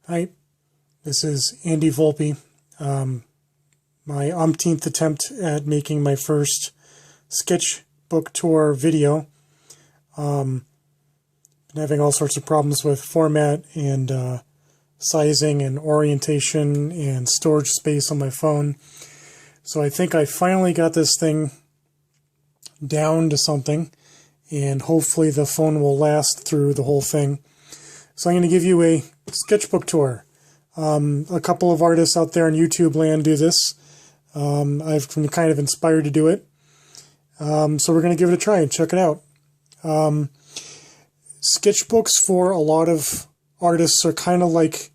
Hi, this is Andy Volpe. My umpteenth attempt at making my first Sketchbook Tour video. Been having all sorts of problems with format and sizing and orientation and storage space on my phone. So I think I finally got this thing down to something, and hopefully the phone will last through the whole thing. So I'm going to give you a sketchbook tour. A couple of artists out there in YouTube land do this. I've been kind of inspired to do it. So we're going to give it a try and check it out. Sketchbooks for a lot of artists are kind of like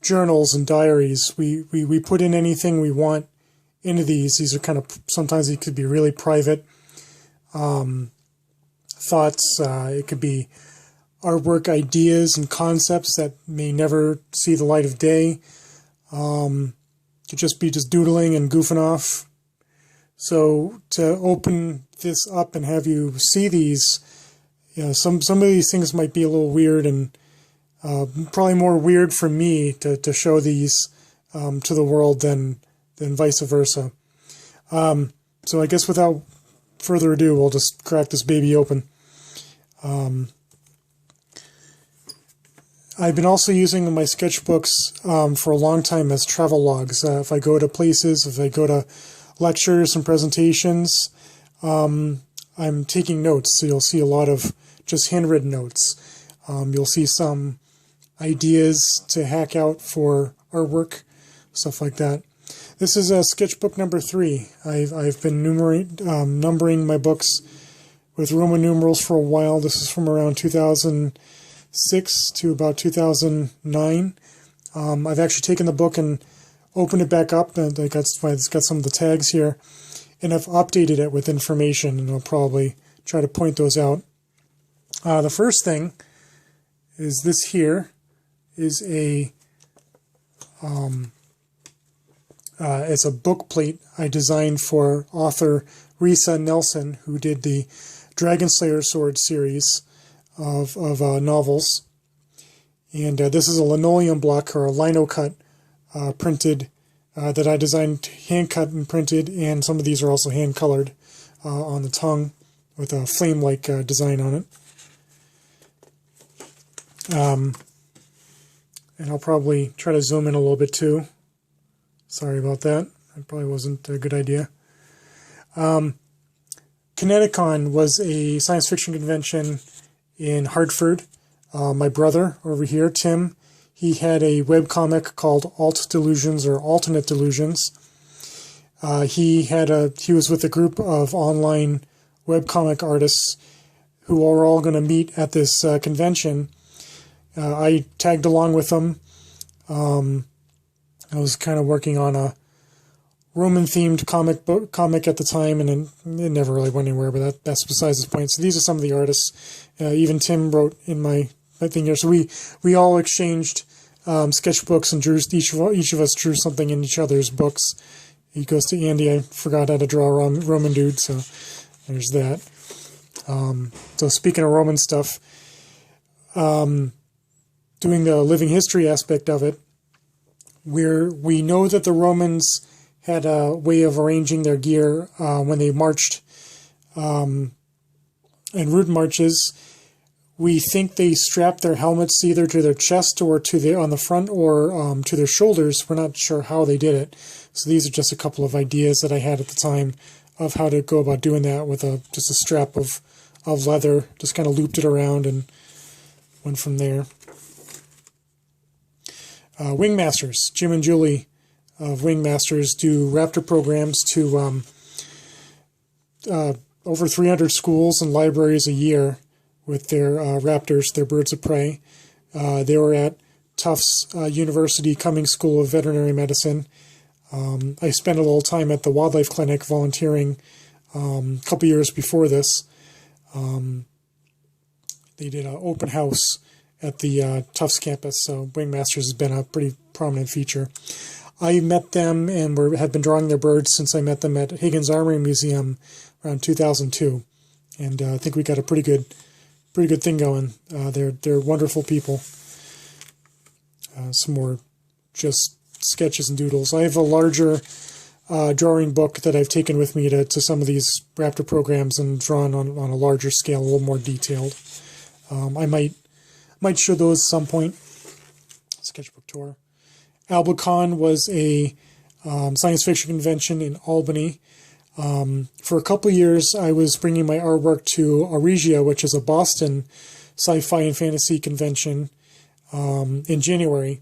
journals and diaries. We put in anything we want into these. These are kind of, sometimes they could be really private thoughts. It could be artwork ideas and concepts that may never see the light of day. Could just be just doodling and goofing off. So to open this up and have you see these, you know, some of these things might be a little weird, and probably more weird for me to show these to the world than vice versa. So I guess without further ado, we'll just crack this baby open. I've been also using my sketchbooks for a long time as travel logs. If I go to places, if I go to lectures and presentations, I'm taking notes. So you'll see a lot of just handwritten notes. You'll see some ideas to hack out for artwork, stuff like that. This is sketchbook number 3. I've been numbering my books with Roman numerals for a while. This is from around 2006 to about 2009. I've actually taken the book and opened it back up, and it's got some of the tags here, and I've updated it with information, and I'll probably try to point those out. The first thing is this here is it's a book plate I designed for author Risa Nelson, who did the Dragon Slayer Sword series of novels. And this is a linoleum block, or a lino cut printed, that I designed, hand cut and printed, and some of these are also hand colored on the tongue with a flame-like design on it. And I'll probably try to zoom in a little bit too. Sorry about that. That probably wasn't a good idea. Kineticon was a science fiction convention in Hartford. My brother over here, Tim, he had a webcomic called Alt Delusions, or Alternate Delusions. He was with a group of online webcomic artists who are all going to meet at this convention. I tagged along with them. I was kind of working on a Roman-themed comic at the time, and it never really went anywhere, but that's besides the point. So these are some of the artists. Even Tim wrote in my thing here. So we all exchanged sketchbooks, and each of us drew something in each other's books. He goes to Andy, I forgot how to draw a Roman dude, so there's that. So speaking of Roman stuff, doing the living history aspect of it, we know that the Romans had a way of arranging their gear when they marched in route marches. We think they strapped their helmets either to their chest or on the front, or to their shoulders. We're not sure how they did it. So these are just a couple of ideas that I had at the time of how to go about doing that with just a strap of leather. Just kind of looped it around and went from there. Wingmasters, Jim and Julie of Wingmasters do Raptor programs to over 300 schools and libraries a year with their raptors, their birds of prey. They were at Tufts University Cummings School of Veterinary Medicine. I spent a little time at the wildlife clinic volunteering a couple years before this. They did an open house at the Tufts campus, so Wingmasters has been a pretty prominent feature. I met them and have been drawing their birds since I met them at Higgins Armory Museum around 2002, and I think we got a pretty good thing going. They're wonderful people. some more just sketches and doodles. I have a larger drawing book that I've taken with me to some of these Raptor programs and drawn on a larger scale, a little more detailed. I might show those at some point. Sketchbook Tour. Albacon was a science fiction convention in Albany. For a couple of years, I was bringing my artwork to Auregia, which is a Boston sci-fi and fantasy convention, in January.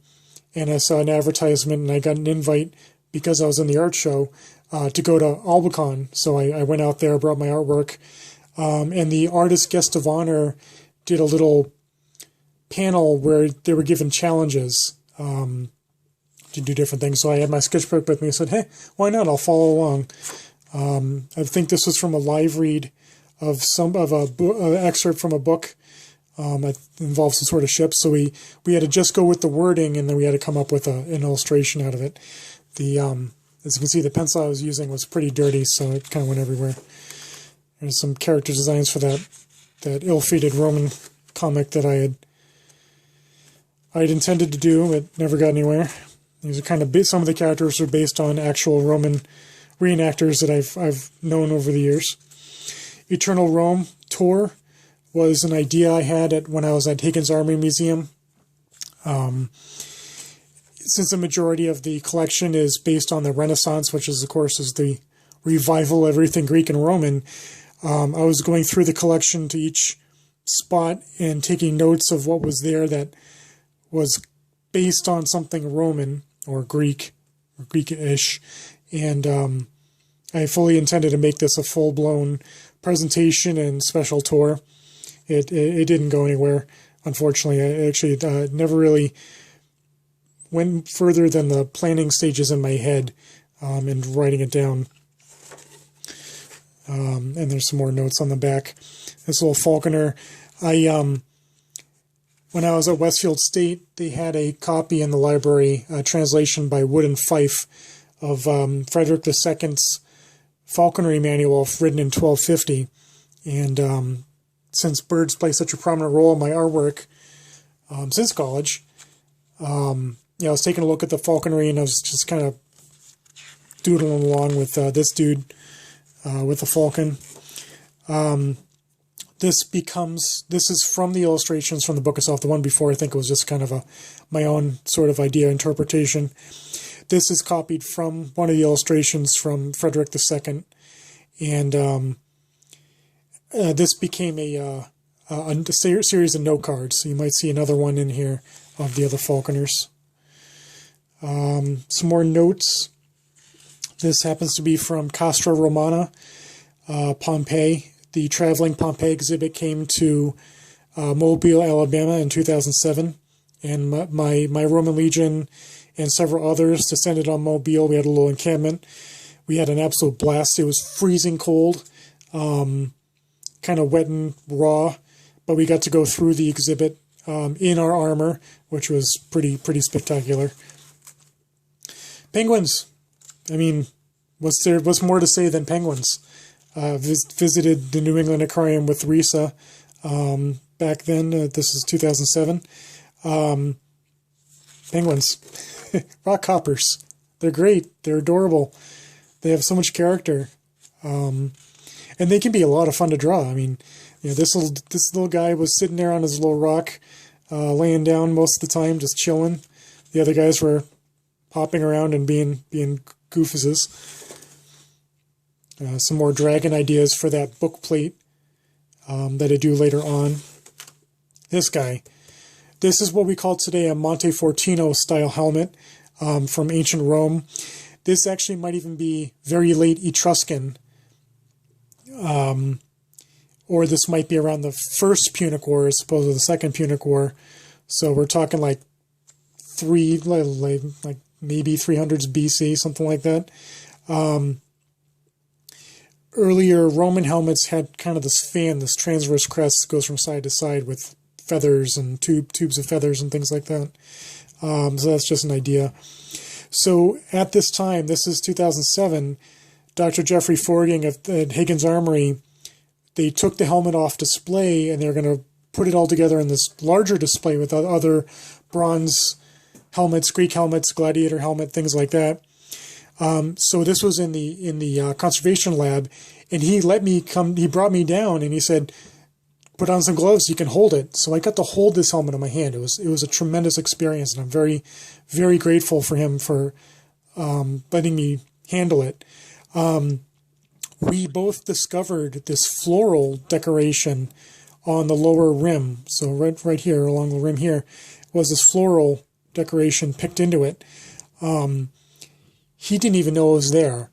And I saw an advertisement, and I got an invite because I was in the art show to go to Albacon. So I went out there, brought my artwork, and the artist guest of honor did a little panel where they were given challenges to do different things. So I had my sketchbook with me. I said, hey, why not? I'll follow along. I think this was from a live read of an excerpt from a book that involves some sort of ship. So we had to just go with the wording, and then we had to come up with an illustration out of it. As you can see, the pencil I was using was pretty dirty, so it kind of went everywhere. There's some character designs for that ill-fated Roman comic that I had intended to do, but never got anywhere. These are kind of some of the characters are based on actual Roman reenactors that I've known over the years. Eternal Rome Tour was an idea I had when I was at Higgins Armory Museum. Since the majority of the collection is based on the Renaissance, which is, of course, is the revival of everything Greek and Roman, I was going through the collection to each spot and taking notes of what was there that was based on something Roman or Greek or Greek-ish. And I fully intended to make this a full-blown presentation and special tour. It didn't go anywhere, unfortunately. I actually never really went further than the planning stages in my head and writing it down. And there's some more notes on the back. This little falconer. When I was at Westfield State, they had a copy in the library, a translation by Wood and Fife of Frederick II's falconry manual written in 1250. And since birds play such a prominent role in my artwork since college, I was taking a look at the falconry, and I was just kind of doodling along with this dude with the falcon. This is from the illustrations from the book itself. The one before, I think it was just kind of my own sort of idea interpretation. This is copied from one of the illustrations from Frederick II, and this became a series of note cards. So you might see another one in here of the other falconers. Some more notes. This happens to be from Castra Romana, Pompeii. The traveling Pompeii exhibit came to Mobile, Alabama in 2007, and my Roman Legion and several others descended on Mobile. We had a little encampment. We had an absolute blast. It was freezing cold, kind of wet and raw, but we got to go through the exhibit in our armor, which was pretty spectacular. Penguins. I mean, what's more to say than penguins? Visited the New England Aquarium with Risa back then. This is 2007. Penguins. Rock hoppers. They're great. They're adorable. They have so much character. And they can be a lot of fun to draw. I mean, this little guy was sitting there on his little rock, laying down most of the time, just chilling. The other guys were hopping around and being goofuses. Some more dragon ideas for that book plate that I do later on. This guy. This is what we call today a Montefortino style helmet from ancient Rome. This actually might even be very late Etruscan. Or this might be around the first Punic War as opposed to the second Punic War. So we're talking like maybe 300s BC, something like that. Earlier Roman helmets had kind of this fan, this transverse crest that goes from side to side with feathers and tubes of feathers and things like that. So that's just an idea. So at this time, this is 2007, Dr. Jeffrey Forging at Higgins Armory, they took the helmet off display and they're going to put it all together in this larger display with other bronze helmets, Greek helmets, gladiator helmet, things like that. So this was in the conservation lab, and he let me come. He brought me down, and he said, "Put on some gloves. You can hold it." So I got to hold this helmet in my hand. It was a tremendous experience, and I'm very, very grateful for him for letting me handle it. We both discovered this floral decoration on the lower rim. So right here along the rim here was this floral decoration picked into it. He didn't even know it was there.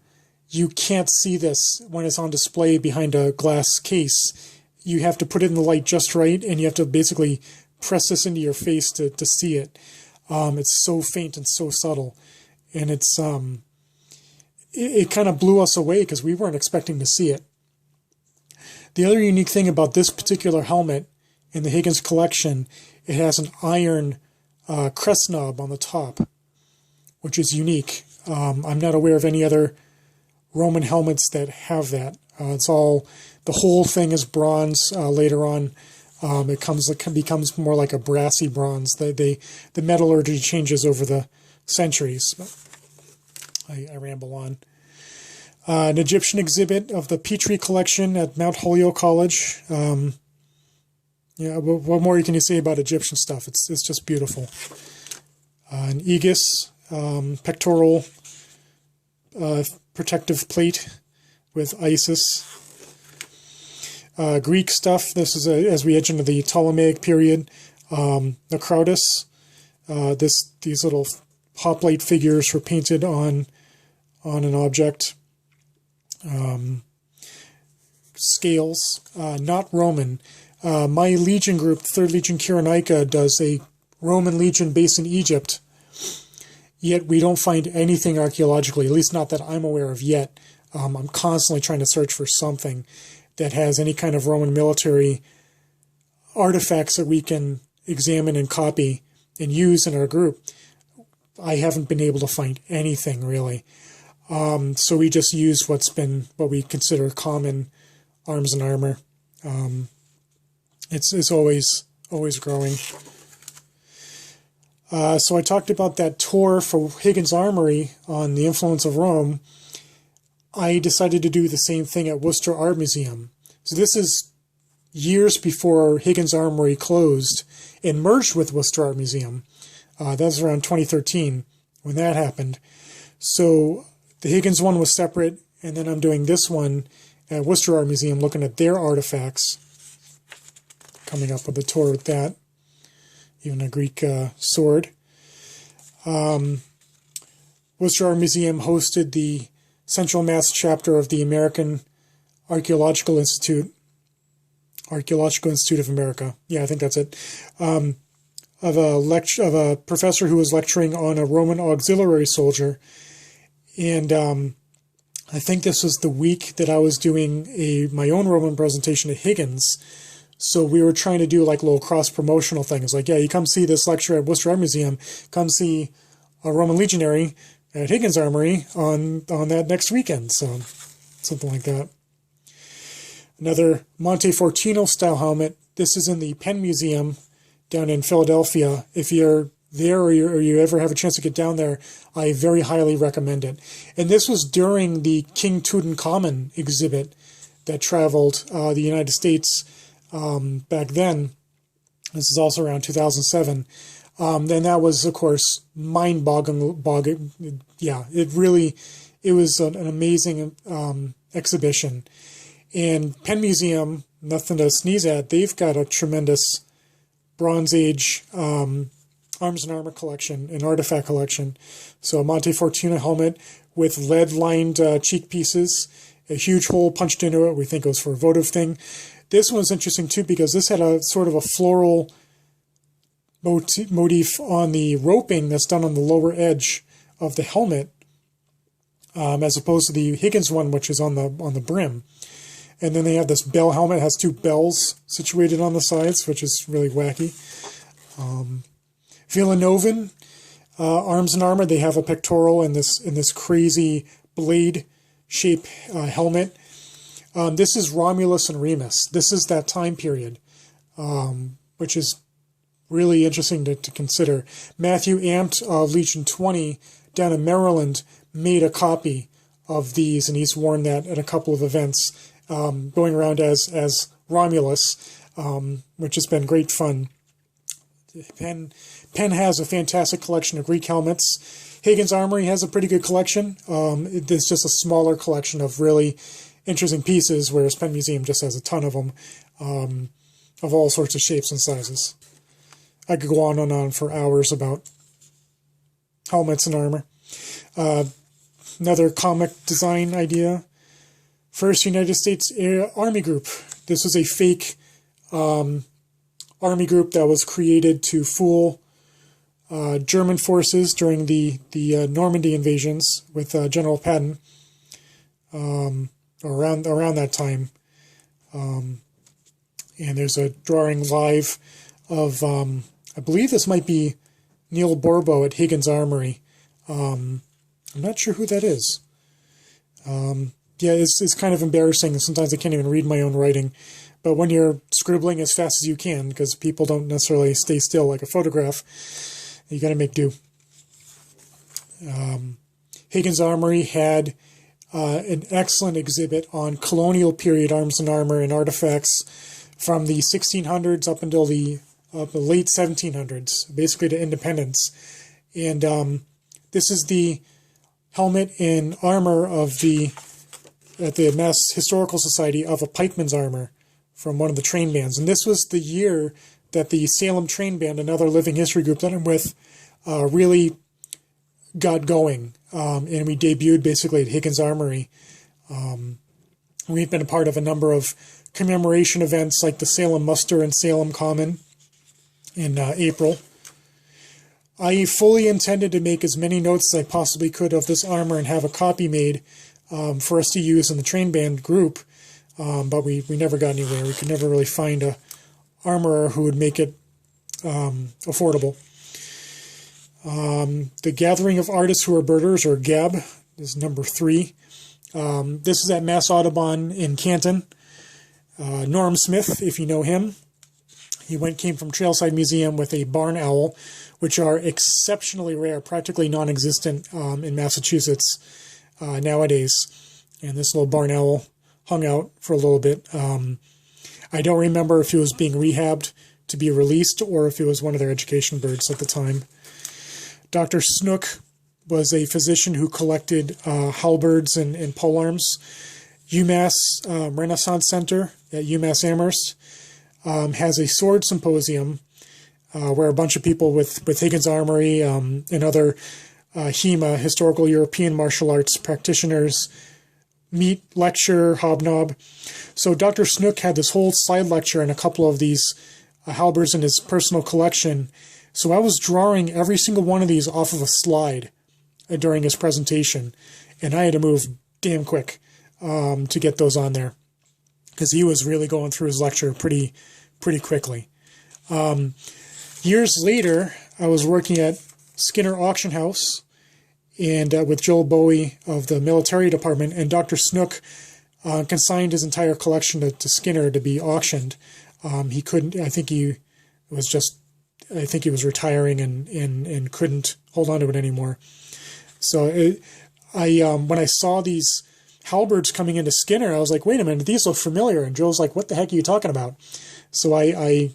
You can't see this when it's on display behind a glass case. You have to put it in the light just right, and you have to basically press this into your face to see it. It's so faint and so subtle, and it kind of blew us away because we weren't expecting to see it. The other unique thing about this particular helmet in the Higgins collection, it has an iron crest knob on the top, which is unique. I'm not aware of any other Roman helmets that have that. The whole thing is bronze. Later on, it becomes more like a brassy bronze. The metallurgy changes over the centuries. I ramble on. An Egyptian exhibit of the Petrie collection at Mount Holyoke College. What more can you say about Egyptian stuff? It's just beautiful. An aegis, pectoral protective plate with Isis. Greek stuff. This is as we edge into the Ptolemaic period. Necrotis. These little hoplite figures were painted on an object. Scales, not Roman. My Legion group, 3rd Legion Cyrenaica, does a Roman Legion base in Egypt, yet we don't find anything archaeologically, at least not that I'm aware of yet. I'm constantly trying to search for something that has any kind of Roman military artifacts that we can examine and copy and use in our group. I haven't been able to find anything really. So we just use what we consider common arms and armor. It's always growing. So I talked about that tour for Higgins Armory on the influence of Rome. I decided to do the same thing at Worcester Art Museum. So this is years before Higgins Armory closed and merged with Worcester Art Museum. That was around 2013 when that happened. So the Higgins one was separate, and then I'm doing this one at Worcester Art Museum looking at their artifacts. Coming up with a tour with that. Even a Greek sword. Worcester Art Museum hosted the Central Mass chapter of the American Archaeological Institute of America. Yeah, I think that's it. Of a professor who was lecturing on a Roman auxiliary soldier, and I think this was the week that I was doing my own Roman presentation at Higgins. So we were trying to do like little cross-promotional things. Like, yeah, you come see this lecture at Worcester Art Museum, come see a Roman legionary at Higgins Armory on that next weekend. So something like that. Another Montefortino style helmet. This is in the Penn Museum down in Philadelphia. If you're there or you ever have a chance to get down there, I very highly recommend it. And this was during the King Tutankhamun exhibit that traveled the United States back then. This is also around 2007. Then that was, of course, mind-boggling. Yeah, it was an amazing exhibition. And Penn Museum, nothing to sneeze at, they've got a tremendous Bronze Age arms and armor collection and artifact collection. So a Montefortino helmet with lead-lined cheek pieces, a huge hole punched into it. We think it was for a votive thing. This one was interesting too because this had a sort of a floral motif on the roping that's done on the lower edge of the helmet, as opposed to the Higgins one, which is on the brim. And then they have this bell helmet. It has 2 bells situated on the sides, which is really wacky. Villanovan arms and armor. They have a pectoral in this crazy blade shape helmet. This is Romulus and Remus. This is that time period, which is really interesting to consider. Matthew Ampt of Legion 20 down in Maryland made a copy of these, and he's worn that at a couple of events, going around as Romulus, which has been great fun. Penn has a fantastic collection of Greek helmets. Higgins Armory has a pretty good collection. It's just a smaller collection of really interesting pieces, whereas Penn Museum just has a ton of them, of all sorts of shapes and sizes. I could go on and on for hours about helmets and armor. Another comic design idea. First United States Army Group. This was a fake army group that was created to fool German forces during the Normandy invasions with General Patton around that time. And there's a drawing live of, I believe this might be Neil Borbo at Higgins Armory. I'm not sure who that is. Yeah, it's kind of embarrassing. Sometimes I can't even read my own writing. But when you're scribbling as fast as you can, because people don't necessarily stay still like a photograph, you got to make do. Higgins Armory had an excellent exhibit on colonial period arms and armor and artifacts from the 1600s up until the late 1700s, basically to independence. And this is the helmet and armor of at the Mass Historical Society of a pikeman's armor from one of the train bands. And this was the year that the Salem Train Band, another living history group that I'm with, really got going. And we debuted basically at Higgins Armory. We've been a part of a number of commemoration events like the Salem Muster and Salem Common in April. I fully intended to make as many notes as I possibly could of this armor and have a copy made for us to use in the train band group, but we never got anywhere. We could never really find a armorer who would make it affordable. The Gathering of Artists Who Are Birders, or GAB, is number 3. This is at Mass Audubon in Canton. Norm Smith, if you know him, came from Trailside Museum with a barn owl, which are exceptionally rare, practically non-existent in Massachusetts nowadays. And this little barn owl hung out for a little bit. I don't remember if it was being rehabbed to be released or if it was one of their education birds at the time. Dr. Snook was a physician who collected halberds and polearms. UMass Renaissance Center at UMass Amherst has a sword symposium where a bunch of people with Higgins Armory and other HEMA, historical European martial arts practitioners, meet, lecture, hobnob. So Dr. Snook had this whole slide lecture and a couple of these halberds in his personal collection. So I was drawing every single one of these off of a slide during his presentation, and I had to move damn quick to get those on there because he was really going through his lecture pretty quickly. Years later, I was working at Skinner Auction House and with Joel Bowie of the military department, and Dr. Snook consigned his entire collection to Skinner to be auctioned. He couldn't. I think he was retiring and couldn't hold on to it anymore. So when I saw these halberds coming into Skinner, I was like, wait a minute, these look familiar. And Joel's like, what the heck are you talking about? So I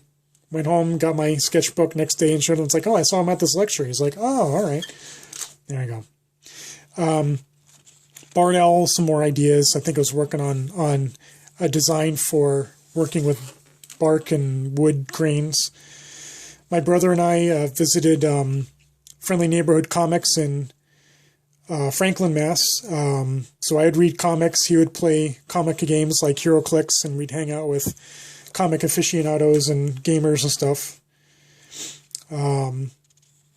went home, got my sketchbook next day and showed him. It's like, oh, I saw him at this lecture. He's like, oh, all right. There you go. Barn Owl, some more ideas. I think I was working on a design for working with bark and wood cranes. My brother and I visited Friendly Neighborhood Comics in Franklin, Mass. So I'd read comics. He would play comic games like HeroClix, and we'd hang out with comic aficionados and gamers and stuff.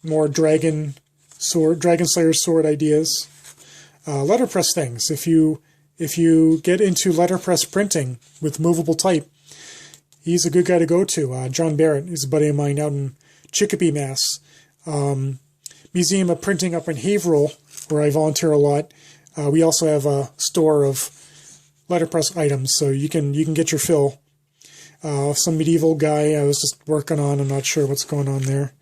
More Dragon Slayer sword ideas. Letterpress things. If you get into letterpress printing with movable type, he's a good guy to go to. John Barrett is a buddy of mine out in Chicopee, Mass. Museum of Printing up in Haverhill, where I volunteer a lot. We also have a store of letterpress items, so you can get your fill. some medieval guy I was just working on. I'm not sure what's going on there.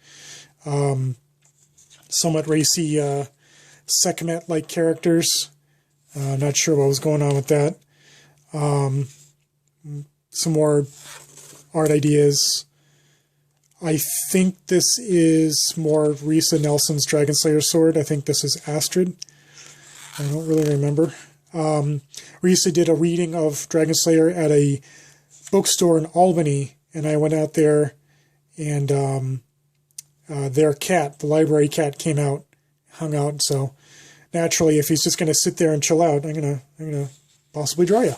Somewhat racy Sekhmet-like characters. Not sure what was going on with that. Some more art ideas. I think this is more Risa Nelson's Dragon Slayer sword. I think this is Astrid. I don't really remember. Risa did a reading of Dragon Slayer at a bookstore in Albany, and I went out there, and their cat, the library cat, came out, hung out. So naturally, if he's just going to sit there and chill out, I'm gonna possibly draw you.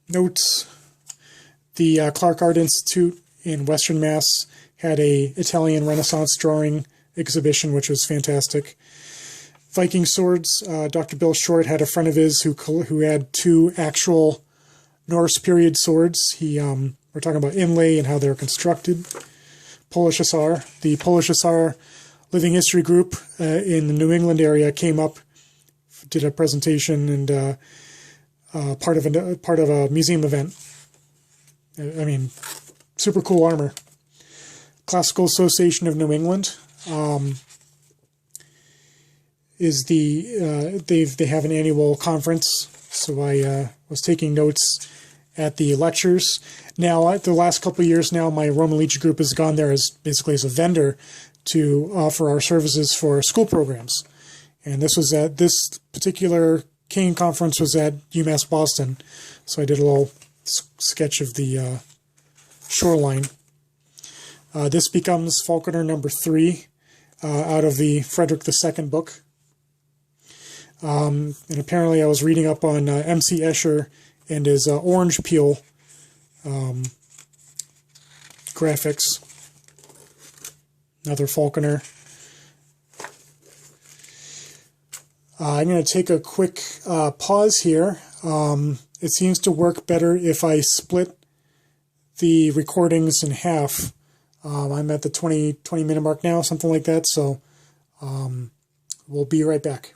Notes: the Clark Art Institute in Western Mass had a Italian Renaissance drawing exhibition, which was fantastic. Viking swords. Dr. Bill Short had a friend of his who had 2 actual Norse period swords. We're talking about inlay and how they're constructed. Polish Hussar. The Polish Hussar Living History Group in the New England area came up, did a presentation, and part of a museum event. I mean, super cool armor. Classical Association of New England is they have an annual conference, so I was taking notes at the lectures. Now, the last couple of years now, my Roman Legion group has gone there as basically as a vendor to offer our services for school programs. And this particular Kane conference was at UMass Boston, so I did a little sketch of the shoreline. This becomes Falconer number 3 out of the Frederick II book. And apparently I was reading up on M.C. Escher and his orange peel graphics. Another Falconer. I'm going to take a quick pause here. It seems to work better if I split the recordings in half. I'm at the 20 minute mark now, something like that. So we'll be right back.